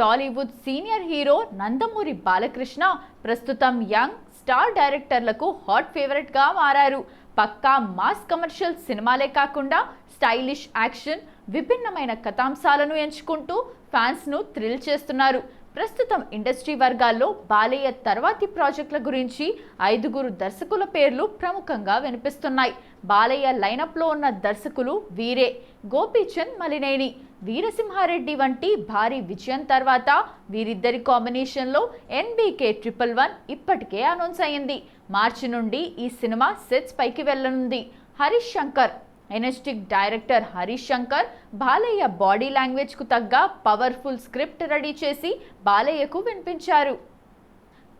Tollywood senior hero Nandamuri Balakrishna ప్రస్తుతం young star డైరెక్టర్లకు hot favourite గా మారారు. పక్కా మాస్ కమర్షియల్ సినిమాలే కాకుండా స్టైలిష్ యాక్షన్, విభిన్నమైన కథాంశాలను ఎంచుకుంటూ ఫ్యాన్స్ ను థ్రిల్ చేస్తున్నారు. ప్రస్తుతం ఇండస్ట్రీ వర్గాల్లో బాలయ్య తర్వాతి ప్రాజెక్టుల గురించి 5 దర్శకుల పేర్లు ప్రముఖంగా వినిపిస్తున్నాయి. బాలయ్య లైనప్లో ఉన్న దర్శకులు వీరే: గోపీచంద్ మలినేని, వీరసింహారెడ్డి వంటి భారీ విజయం తర్వాత వీరిద్దరి కాంబినేషన్లో NBK 111 ఇప్పటికే అనౌన్స్ అయింది. మార్చి నుండి ఈ సినిమా సెట్స్ పైకి వెళ్లనుంది. హరీష్ శంకర్ ఎనెస్టిక్ director Harish Shankar Balayya body language కు తగ్గ పవర్ఫుల్ స్క్రిప్ట్ రెడీ చేసి బాలయ్యకు వినిపించారు.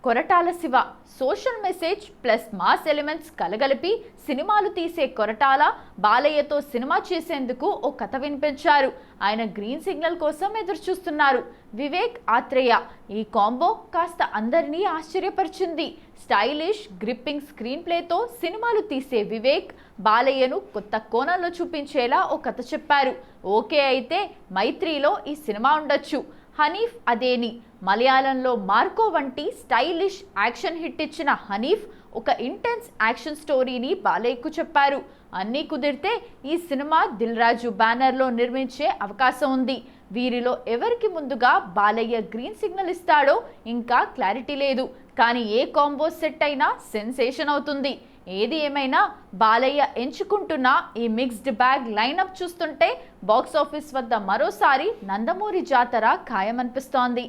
Koratala Siva social message plus mass elements కలగలిపి సినిమాలు తీసే కొరటాల బాలయ్యతో సినిమా చేసేందుకు ఓ కథ వినిపించారు. ఆయన గ్రీన్ సిగ్నల్ కోసం ఎదురు చూస్తున్నారు. వివేక్ ఆత్రేయ ఈ కాంబో కాస్త అందరినీ ఆశ్చర్యపరిచింది. స్టైలిష్ గ్రిప్పింగ్ స్క్రీన్ ప్లేతో సినిమాలు తీసే వివేక్ బాలయ్యను కొత్త కోణంలో చూపించేలా ఓ కథ చెప్పారు. ఓకే అయితే మైత్రిలో ఈ సినిమా ఉండొచ్చు. హనీఫ్ అదేని మలయాళంలో మార్కో వంటి స్టైలిష్ యాక్షన్ హిట్ ఇచ్చిన హనీఫ్ ఒక ఇంటెన్స్ యాక్షన్ స్టోరీని బాలయ్యకు చెప్పారు. అన్నీ కుదిరితే ఈ సినిమా దిల్ రాజు బ్యానర్లో నిర్మించే అవకాశం ఉంది. వీరిలో ఎవరికి ముందుగా బాలయ్య గ్రీన్ సిగ్నల్ ఇస్తాడో ఇంకా క్లారిటీ లేదు. కానీ ఏ కాంబో సెట్ అయినా సెన్సేషన్ అవుతుంది. ఏది ఏమైనా బాలయ్య ఎంచుకుంటున్న ఈ మిక్స్డ్ బ్యాగ్ లైనప్ చూస్తుంటే బాక్సాఫీస్ వద్ద మరోసారి నందమూరి జాతర ఖాయమనిపిస్తోంది.